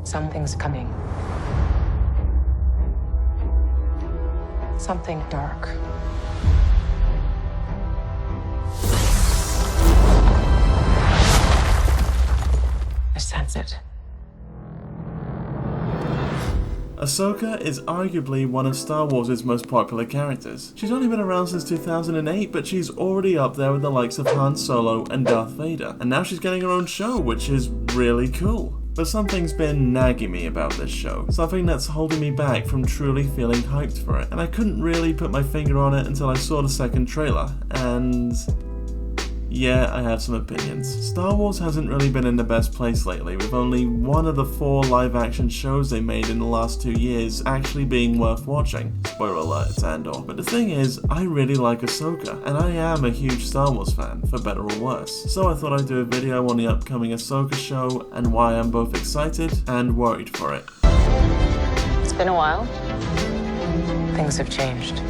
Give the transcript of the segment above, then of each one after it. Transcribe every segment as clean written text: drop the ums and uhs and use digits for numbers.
Something's coming. Something dark. I sense it. Ahsoka is arguably one of Star Wars' most popular characters. She's only been around since 2008, but she's already up there with the likes of Han Solo and Darth Vader. And now she's getting her own show, which is really cool. But something's been nagging me about this show, something that's holding me back from truly feeling hyped for it. And I couldn't really put my finger on it until I saw the second trailer, and yeah, I have some opinions. Star Wars hasn't really been in the best place lately, with only one of the 4 live-action shows they made in the last 2 years actually being worth watching. Spoiler alert, it's Andor. But the thing is, I really like Ahsoka, and I am a huge Star Wars fan, for better or worse. So I thought I'd do a video on the upcoming Ahsoka show, and why I'm both excited and worried for it. It's been a while. Things have changed.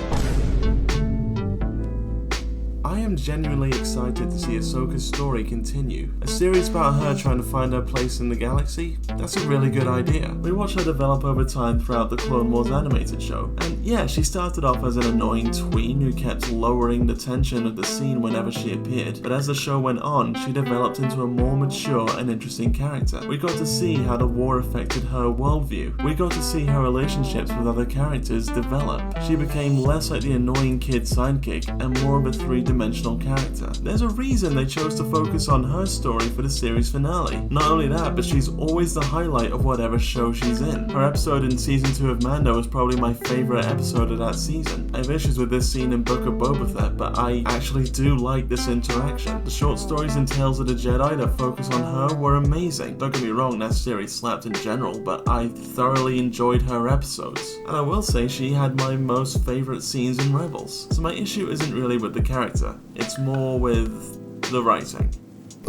I am genuinely excited to see Ahsoka's story continue. A series about her trying to find her place in the galaxy? That's a really good idea. We watch her develop over time throughout the Clone Wars animated show. And yeah, she started off as an annoying tween who kept lowering the tension of the scene whenever she appeared. But as the show went on, she developed into a more mature and interesting character. We got to see how the war affected her worldview. We got to see her relationships with other characters develop. She became less like the annoying kid sidekick and more of a three-dimensional character. There's a reason they chose to focus on her story for the series finale. Not only that, but she's always the highlight of whatever show she's in. Her episode in season 2 of Mando is probably my favourite episode of that season. I have issues with this scene in Book of Boba Fett, but I actually do like this interaction. The short stories and Tales of the Jedi that focus on her were amazing. Don't get me wrong, that series slapped in general, but I thoroughly enjoyed her episodes. And I will say she had my most favourite scenes in Rebels. So my issue isn't really with the character. It's more with the writing.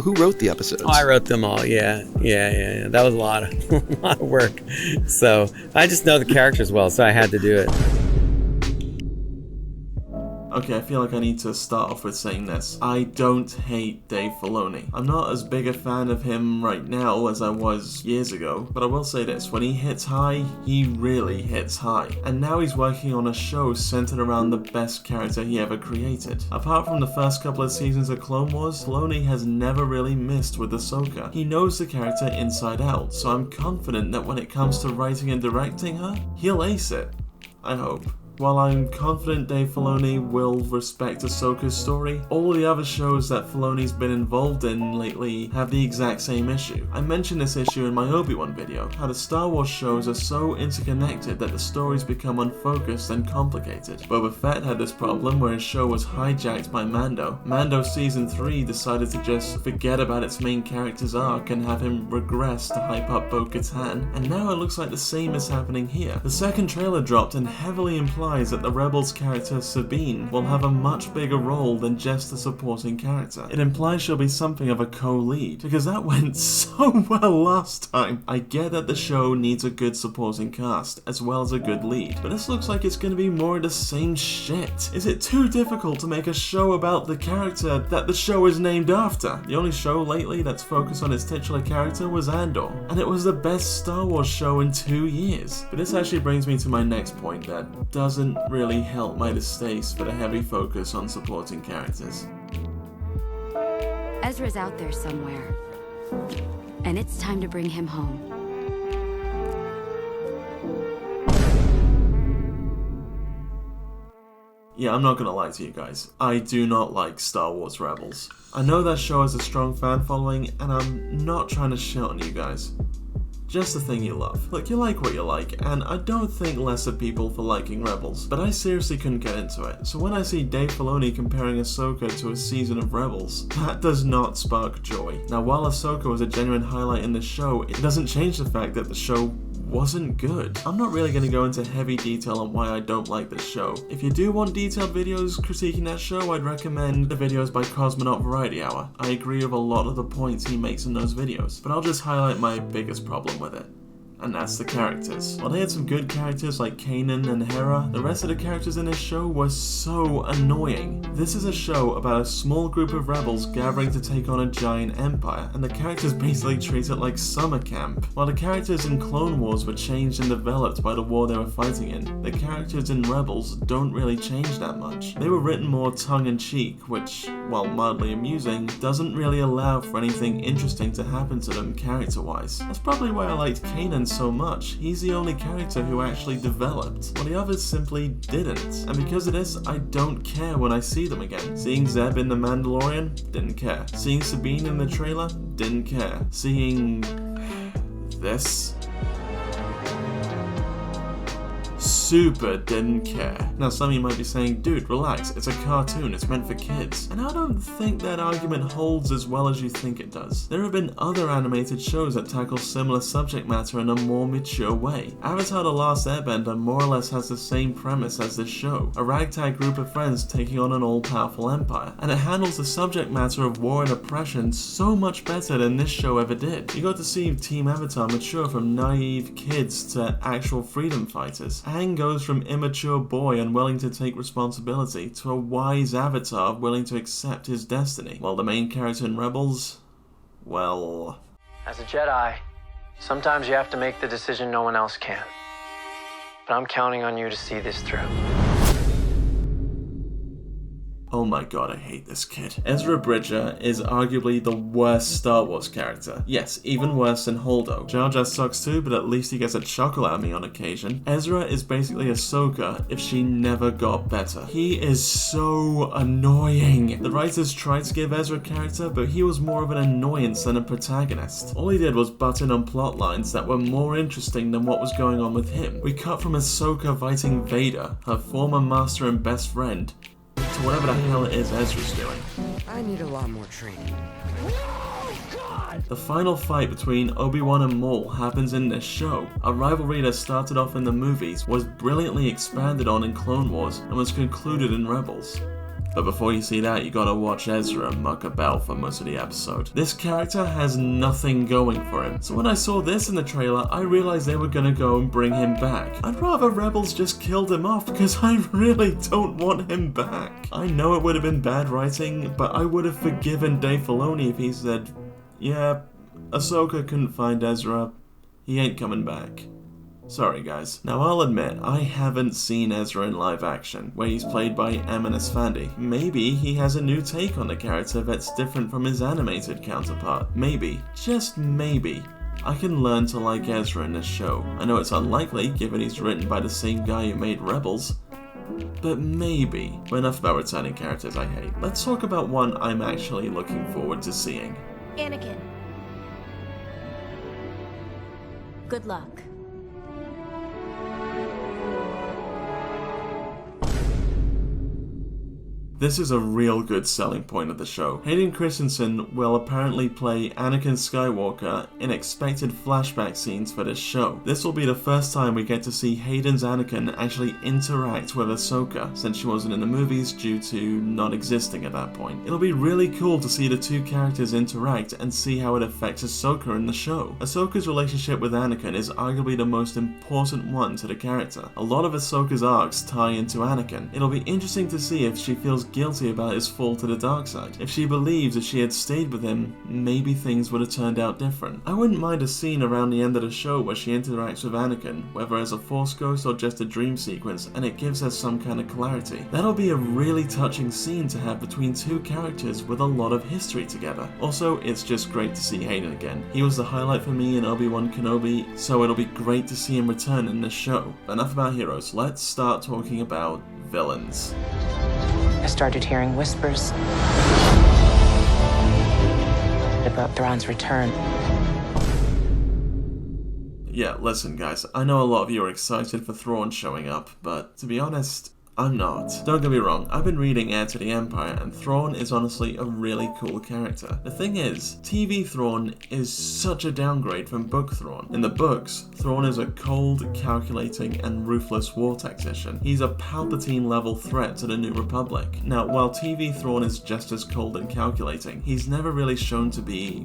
Who wrote the episodes? Oh, I wrote them all. Yeah. That was a lot of work. So I just know the characters well, so I had to do it. Okay, I feel like I need to start off with saying this. I don't hate Dave Filoni. I'm not as big a fan of him right now as I was years ago, but I will say this, when he hits high, he really hits high. And now he's working on a show centered around the best character he ever created. Apart from the first couple of seasons of Clone Wars, Filoni has never really missed with Ahsoka. He knows the character inside out, so I'm confident that when it comes to writing and directing her, he'll ace it. I hope. While I'm confident Dave Filoni will respect Ahsoka's story, all the other shows that Filoni's been involved in lately have the exact same issue. I mentioned this issue in my Obi-Wan video, how the Star Wars shows are so interconnected that the stories become unfocused and complicated. Boba Fett had this problem where his show was hijacked by Mando. Mando Season 3 decided to just forget about its main character's arc and have him regress to hype up Bo-Katan, and now it looks like the same is happening here. The second trailer dropped and heavily implied that the Rebels character Sabine will have a much bigger role than just a supporting character. It implies she'll be something of a co-lead, because that went so well last time. I get that the show needs a good supporting cast, as well as a good lead, but this looks like it's going to be more of the same shit. Is it too difficult to make a show about the character that the show is named after? The only show lately that's focused on its titular character was Andor, and it was the best Star Wars show in 2 years. But this actually brings me to my next point that doesn't really help my distaste for the heavy focus on supporting characters. Ezra's out there somewhere, and it's time to bring him home. Yeah, I'm not gonna lie to you guys. I do not like Star Wars Rebels. I know that show has a strong fan following, and I'm not trying to shit on you guys. Just the thing you love. Look, you like what you like, and I don't think less of people for liking Rebels, but I seriously couldn't get into it. So when I see Dave Filoni comparing Ahsoka to a season of Rebels, that does not spark joy. Now, while Ahsoka was a genuine highlight in the show, it doesn't change the fact that the show wasn't good. I'm not really going to go into heavy detail on why I don't like this show. If you do want detailed videos critiquing that show, I'd recommend the videos by Cosmonaut Variety Hour. I agree with a lot of the points he makes in those videos, but I'll just highlight my biggest problem with it. and that's the characters. While they had some good characters like Kanan and Hera, the rest of the characters in this show were so annoying. This is a show about a small group of rebels gathering to take on a giant empire, and the characters basically treat it like summer camp. While the characters in Clone Wars were changed and developed by the war they were fighting in, the characters in Rebels don't really change that much. They were written more tongue-in-cheek, which, while mildly amusing, doesn't really allow for anything interesting to happen to them character-wise. That's probably why I liked Kanan so much. He's the only character who actually developed, while the others simply didn't. And because of this, I don't care when I see them again. Seeing Zeb in The Mandalorian? Didn't care. Seeing Sabine in the trailer? Didn't care. Seeing this? Super didn't care. Now some of you might be saying, dude, relax, it's a cartoon, it's meant for kids. And I don't think that argument holds as well as you think it does. There have been other animated shows that tackle similar subject matter in a more mature way. Avatar: The Last Airbender more or less has the same premise as this show, a ragtag group of friends taking on an all-powerful empire, and it handles the subject matter of war and oppression so much better than this show ever did. You got to see Team Avatar mature from naive kids to actual freedom fighters. Aang goes from immature boy unwilling to take responsibility to a wise Avatar willing to accept his destiny, while the main character in Rebels, well... As a Jedi, sometimes you have to make the decision no one else can. But I'm counting on you to see this through. Oh my god, I hate this kid. Ezra Bridger is arguably the worst Star Wars character. Yes, even worse than Holdo. Jar Jar sucks too, but at least he gets a chuckle out of me on occasion. Ezra is basically Ahsoka if she never got better. He is so annoying. The writers tried to give Ezra character, but he was more of an annoyance than a protagonist. All he did was butt in on plot lines that were more interesting than what was going on with him. We cut from Ahsoka fighting Vader, her former master and best friend, to whatever the hell it is Ezra's doing. I need a lot more training. The final fight between Obi-Wan and Maul happens in this show. A rivalry that started off in the movies, was brilliantly expanded on in Clone Wars, and was concluded in Rebels. But before you see that, you gotta watch Ezra muck about for most of the episode. This character has nothing going for him. So when I saw this in the trailer, I realized they were gonna go and bring him back. I'd rather Rebels just killed him off because I really don't want him back. I know it would have been bad writing, but I would have forgiven Dave Filoni if he said, yeah, Ahsoka couldn't find Ezra. He ain't coming back. Sorry guys. Now I'll admit, I haven't seen Ezra in live action, where he's played by Emin Esfandi. Maybe he has a new take on the character that's different from his animated counterpart. Maybe, just maybe, I can learn to like Ezra in this show. I know it's unlikely, given he's written by the same guy who made Rebels, but maybe. But enough about returning characters I hate. Let's talk about one I'm actually looking forward to seeing. Anakin. Good luck. This is a real good selling point of the show. Hayden Christensen will apparently play Anakin Skywalker in expected flashback scenes for this show. This will be the first time we get to see Hayden's Anakin actually interact with Ahsoka, since she wasn't in the movies due to not existing at that point. It'll be really cool to see the two characters interact and see how it affects Ahsoka in the show. Ahsoka's relationship with Anakin is arguably the most important one to the character. A lot of Ahsoka's arcs tie into Anakin. It'll be interesting to see if she feels guilty about his fall to the dark side. If she believes if she had stayed with him, maybe things would have turned out different. I wouldn't mind a scene around the end of the show where she interacts with Anakin, whether as a Force ghost or just a dream sequence, and it gives her some kind of clarity. That'll be a really touching scene to have between two characters with a lot of history together. Also, it's just great to see Hayden again. He was the highlight for me in Obi-Wan Kenobi, so it'll be great to see him return in this show. But enough about heroes, let's start talking about villains. I started hearing whispers about Thrawn's return. Yeah, listen guys, I know a lot of you are excited for Thrawn showing up, but to be honest, I'm not. Don't get me wrong, I've been reading Heir to the Empire, and Thrawn is honestly a really cool character. The thing is, TV Thrawn is such a downgrade from book Thrawn. In the books, Thrawn is a cold, calculating, and ruthless war tactician. He's a Palpatine-level threat to the New Republic. Now, while TV Thrawn is just as cold and calculating, he's never really shown to be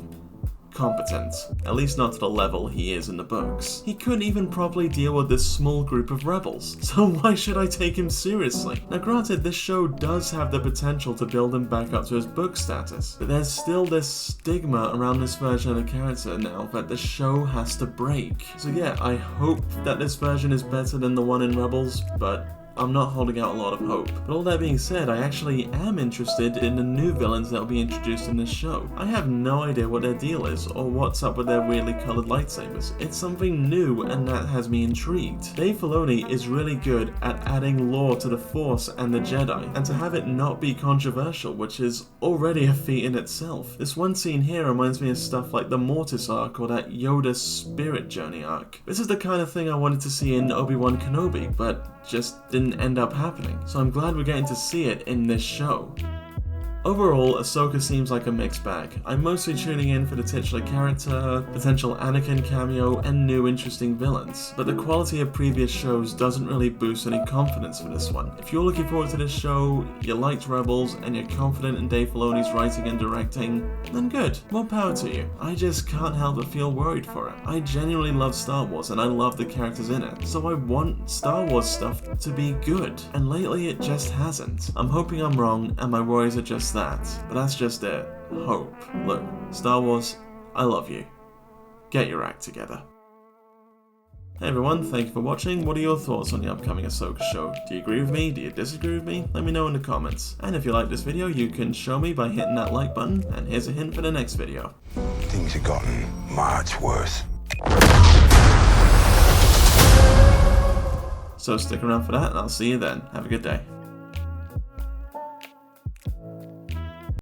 competent. At least not to the level he is in the books. He couldn't even properly deal with this small group of rebels, so why should I take him seriously? Now granted, this show does have the potential to build him back up to his book status, but there's still this stigma around this version of the character now that the show has to break. So yeah, I hope that this version is better than the one in Rebels, but I'm not holding out a lot of hope. But all that being said, I actually am interested in the new villains that will be introduced in this show. I have no idea what their deal is, or what's up with their weirdly coloured lightsabers. It's something new, and that has me intrigued. Dave Filoni is really good at adding lore to the Force and the Jedi, and to have it not be controversial, which is already a feat in itself. This one scene here reminds me of stuff like the Mortis arc or that Yoda Spirit Journey arc. This is the kind of thing I wanted to see in Obi-Wan Kenobi, but just didn't end up happening, so I'm glad we're getting to see it in this show. Overall, Ahsoka seems like a mixed bag. I'm mostly tuning in for the titular character, potential Anakin cameo, and new interesting villains, but the quality of previous shows doesn't really boost any confidence for this one. If you're looking forward to this show, you liked Rebels, and you're confident in Dave Filoni's writing and directing, then good, more power to you. I just can't help but feel worried for it. I genuinely love Star Wars and I love the characters in it, so I want Star Wars stuff to be good, and lately it just hasn't. I'm hoping I'm wrong, and my worries are just that, but that's just it. Hope. Look, Star Wars, I love you. Get your act together. Hey everyone, thank you for watching. What are your thoughts on the upcoming Ahsoka show? Do you agree with me? Do you disagree with me? Let me know in the comments. And if you like this video, you can show me by hitting that like button, and here's a hint for the next video. Things have gotten much worse. So stick around for that, and I'll see you then. Have a good day.